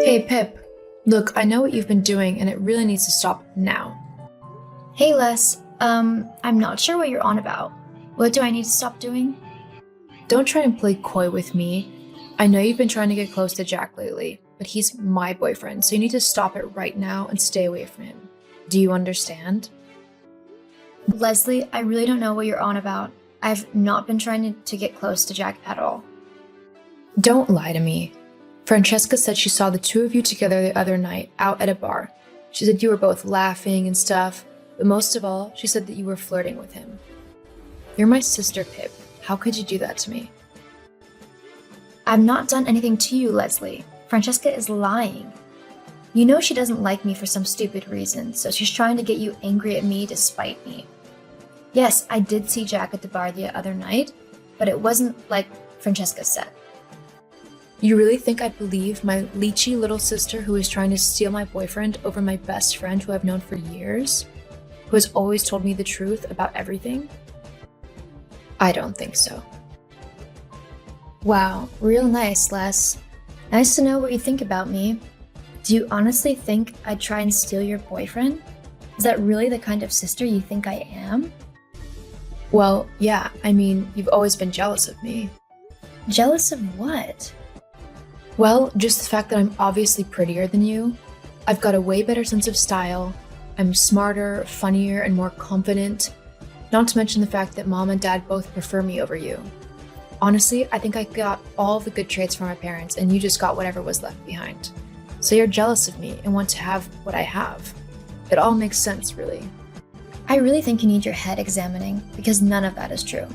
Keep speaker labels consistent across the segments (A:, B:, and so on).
A: Hey, Pip. Look, I know what you've been doing, and it really needs to stop now.
B: Hey Les, I'm not sure what you're on about. What do I need to stop doing?
A: Don't try and play coy with me. I know you've been trying to get close to Jack lately, but he's my boyfriend, so you need to stop it right now and stay away from him. Do you understand?
B: Leslie, I really don't know what you're on about. I've not been trying to get close to Jack at all.
A: Don't lie to me. Francesca said she saw the two of you together the other night out at a bar. She said you were both laughing and stuff, but most of all, she said that you were flirting with him. You're my sister, Pip. How could you do that to me?
B: I've not done anything to you, Leslie. Francesca is lying. You know she doesn't like me for some stupid reason, so she's trying to get you angry at me to spite me. Yes, I did see Jack at the bar the other night, but it wasn't like Francesca said.
A: You really think I'd believe my leechy little sister who is trying to steal my boyfriend over my best friend who I've known for years? Who has always told me the truth about everything? I don't think so.
B: Wow, real nice, Les. Nice to know what you think about me. Do you honestly think I'd try and steal your boyfriend? Is that really the kind of sister you think I am?
A: Well, yeah, I mean, you've always been jealous of me.
B: Jealous of what?
A: Well, just the fact that I'm obviously prettier than you. I've got a way better sense of style. I'm smarter, funnier, and more confident. Not to mention the fact that mom and dad both prefer me over you. Honestly, I think I got all the good traits from my parents, and you just got whatever was left behind. So you're jealous of me and want to have what I have. It all makes sense, really.
B: I really think you need your head examining, because none of that is true.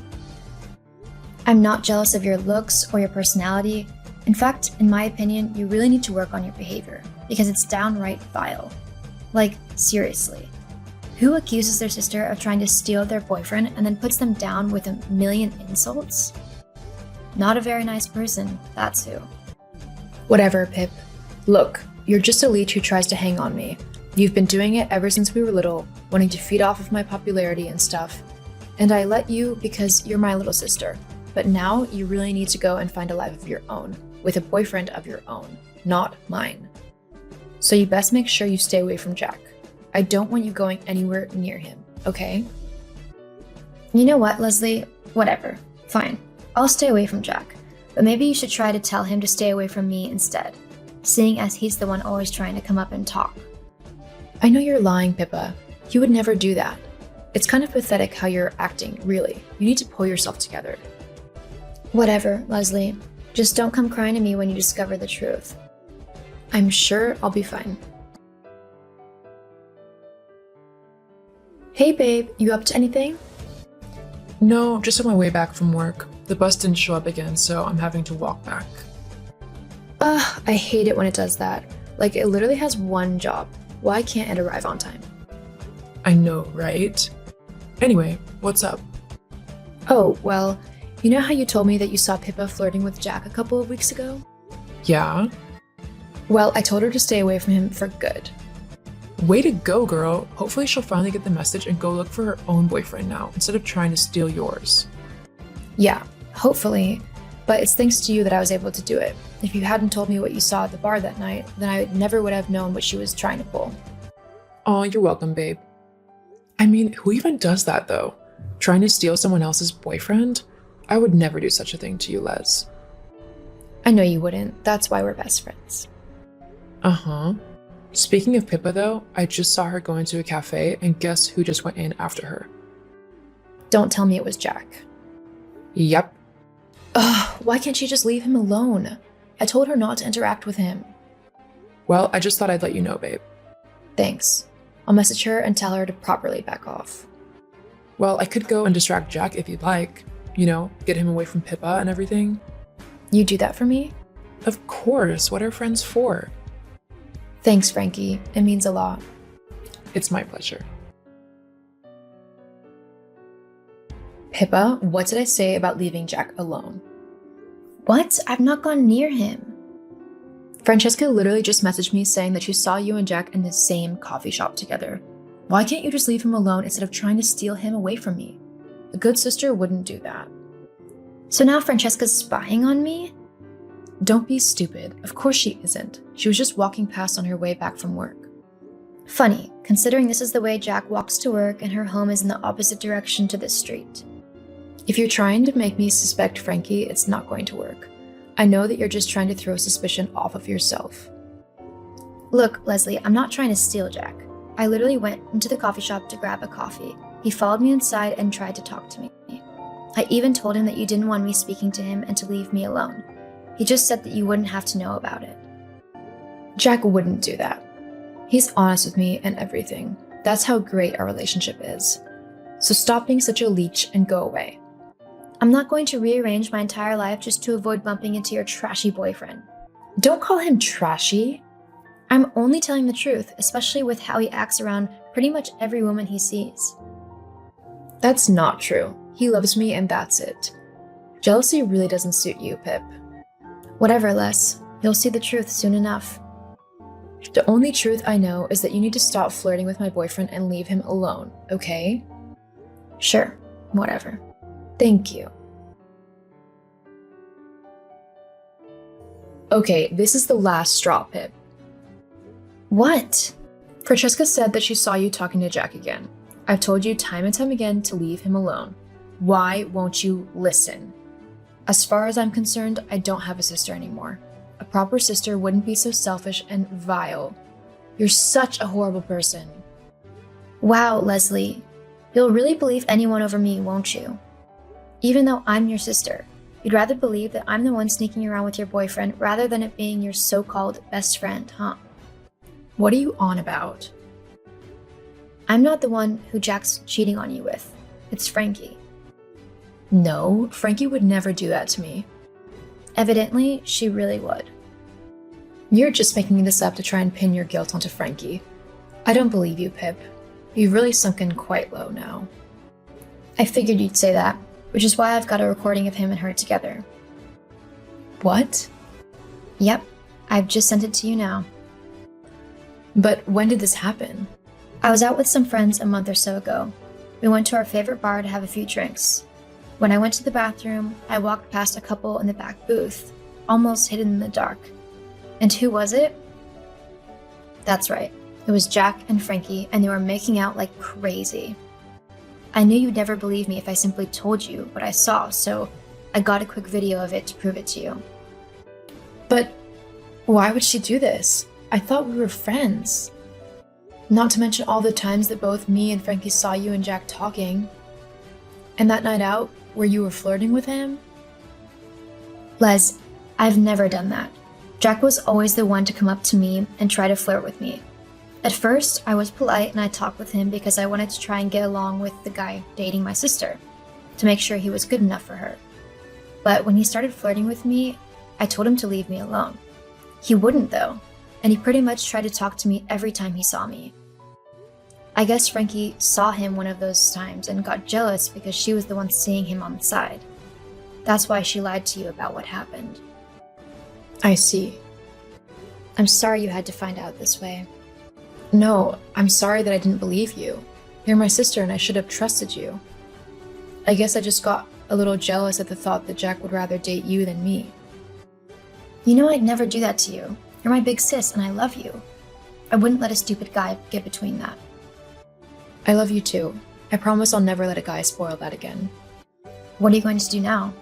B: I'm not jealous of your looks or your personality. In fact, in my opinion, you really need to work on your behavior, because it's downright vile. Like, seriously. Who accuses their sister of trying to steal their boyfriend and then puts them down with a million insults? Not a very nice person, that's who.
A: Whatever, Pip. Look, you're just a leech who tries to hang on me. You've been doing it ever since we were little, wanting to feed off of my popularity and stuff. And I let you because you're my little sister. But now you really need to go and find a life of your own, with a boyfriend of your own, not mine. So you best make sure you stay away from Jack. I don't want you going anywhere near him, okay?
B: You know what, Leslie? Whatever. Fine. I'll stay away from Jack. But maybe you should try to tell him to stay away from me instead, seeing as he's the one always trying to come up and talk.
A: I know you're lying, Pippa. You would never do that. It's kind of pathetic how you're acting, really. You need to pull yourself together.
B: Whatever, Leslie. Just don't come crying to me when you discover the truth.
A: I'm sure I'll be fine. Hey babe, you up to anything?
C: No, just on my way back from work. The bus didn't show up again, so I'm having to walk back.
A: Ugh, I hate it when it does that. Like, it literally has one job. Why can't it arrive on time?
C: I know, right? Anyway, what's up?
A: Oh, well, you know how you told me that you saw Pippa flirting with Jack a couple of weeks ago?
C: Yeah?
A: Well, I told her to stay away from him for good.
C: Way to go, girl. Hopefully she'll finally get the message and go look for her own boyfriend now, instead of trying to steal yours.
A: Yeah, hopefully. But it's thanks to you that I was able to do it. If you hadn't told me what you saw at the bar that night, then I never would have known what she was trying to pull.
C: Aw, you're welcome, babe. I mean, who even does that, though? Trying to steal someone else's boyfriend? I would never do such a thing to you, Les.
A: I know you wouldn't. That's why we're best friends.
C: Uh-huh. Speaking of Pippa, though, I just saw her go into a cafe, and guess who just went in after her?
A: Don't tell me it was Jack.
C: Yep.
A: Ugh, why can't she just leave him alone? I told her not to interact with him.
C: Well, I just thought I'd let you know, babe.
A: Thanks. I'll message her and tell her to properly back off.
C: Well, I could go and distract Jack if you'd like. You know, get him away from Pippa and everything.
A: You do that for me?
C: Of course, what are friends for?
A: Thanks, Frankie. It means a lot.
C: It's my pleasure.
A: Pippa, what did I say about leaving Jack alone?
B: What? I've not gone near him.
A: Francesca literally just messaged me saying that she saw you and Jack in the same coffee shop together. Why can't you just leave him alone instead of trying to steal him away from me? A good sister wouldn't do that.
B: So now Francesca's spying on me?
A: Don't be stupid. Of course she isn't. She was just walking past on her way back from work.
B: Funny, considering this is the way Jack walks to work and her home is in the opposite direction to this street.
A: If you're trying to make me suspect Frankie, it's not going to work. I know that you're just trying to throw suspicion off of yourself.
B: Look, Leslie, I'm not trying to steal Jack. I literally went into the coffee shop to grab a coffee. He followed me inside and tried to talk to me. I even told him that you didn't want me speaking to him and to leave me alone. He just said that you wouldn't have to know about it.
A: Jack wouldn't do that. He's honest with me and everything. That's how great our relationship is. So stop being such a leech and go away.
B: I'm not going to rearrange my entire life just to avoid bumping into your trashy boyfriend.
A: Don't call him trashy.
B: I'm only telling the truth, especially with how he acts around pretty much every woman he sees.
A: That's not true. He loves me and that's it. Jealousy really doesn't suit you, Pip.
B: Whatever, Les. You'll see the truth soon enough.
A: The only truth I know is that you need to stop flirting with my boyfriend and leave him alone, okay?
B: Sure, whatever.
A: Thank you. Okay, this is the last straw, Pip.
B: What?
A: Francesca said that she saw you talking to Jack again. I've told you time and time again to leave him alone. Why won't you listen? As far as I'm concerned, I don't have a sister anymore. A proper sister wouldn't be so selfish and vile. You're such a horrible person.
B: Wow, Leslie. You'll really believe anyone over me, won't you? Even though I'm your sister, you'd rather believe that I'm the one sneaking around with your boyfriend rather than it being your so-called best friend, huh?
A: What are you on about?
B: I'm not the one who Jack's cheating on you with. It's Frankie.
A: No, Frankie would never do that to me.
B: Evidently, she really would.
A: You're just making this up to try and pin your guilt onto Frankie. I don't believe you, Pip. You've really sunken quite low now.
B: I figured you'd say that, which is why I've got a recording of him and her together.
A: What?
B: Yep, I've just sent it to you now.
A: But when did this happen?
B: I was out with some friends a month or so ago. We went to our favorite bar to have a few drinks. When I went to the bathroom, I walked past a couple in the back booth, almost hidden in the dark. And who was it? That's right, it was Jack and Frankie, and they were making out like crazy. I knew you'd never believe me if I simply told you what I saw, so I got a quick video of it to prove it to you.
A: But why would she do this? I thought we were friends. Not to mention all the times that both me and Frankie saw you and Jack talking. And that night out, where you were flirting with him?
B: Les, I've never done that. Jack was always the one to come up to me and try to flirt with me. At first, I was polite and I talked with him because I wanted to try and get along with the guy dating my sister, to make sure he was good enough for her. But when he started flirting with me, I told him to leave me alone. He wouldn't though, and he pretty much tried to talk to me every time he saw me. I guess Frankie saw him one of those times and got jealous because she was the one seeing him on the side. That's why she lied to you about what happened.
A: I see.
B: I'm sorry you had to find out this way.
A: No, I'm sorry that I didn't believe you. You're my sister and I should have trusted you. I guess I just got a little jealous at the thought that Jack would rather date you than me.
B: You know I'd never do that to you. You're my big sis and I love you. I wouldn't let a stupid guy get between that.
A: I love you too. I promise I'll never let a guy spoil that again.
B: What are you going to do now?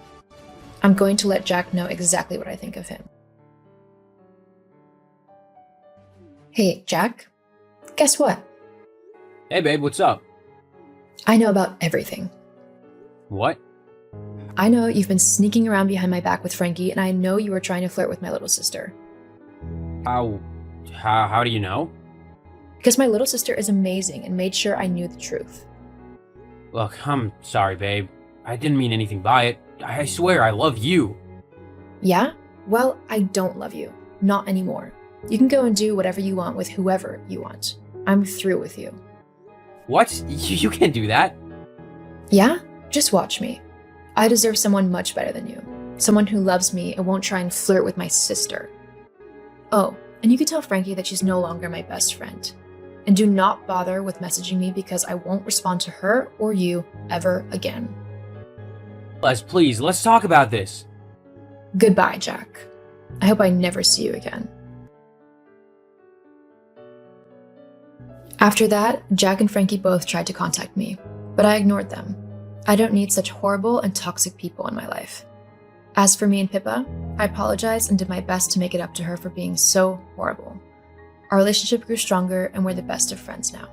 A: I'm going to let Jack know exactly what I think of him. Hey, Jack. Guess what?
D: Hey babe, what's up?
A: I know about everything.
D: What?
A: I know you've been sneaking around behind my back with Frankie, and I know you were trying to flirt with my little sister.
D: How do you know?
A: Because my little sister is amazing and made sure I knew the truth.
D: Look, I'm sorry, babe. I didn't mean anything by it. I swear I love you.
A: Yeah? Well, I don't love you. Not anymore. You can go and do whatever you want with whoever you want. I'm through with you.
D: What? You can't do that.
A: Yeah? Just watch me. I deserve someone much better than you. Someone who loves me and won't try and flirt with my sister. Oh, and you can tell Frankie that she's no longer my best friend. And do not bother with messaging me because I won't respond to her or you ever again.
D: Les, please, let's talk about this.
A: Goodbye, Jack. I hope I never see you again. After that, Jack and Frankie both tried to contact me, but I ignored them. I don't need such horrible and toxic people in my life. As for me and Pippa, I apologized and did my best to make it up to her for being so horrible. Our relationship grew stronger and we're the best of friends now.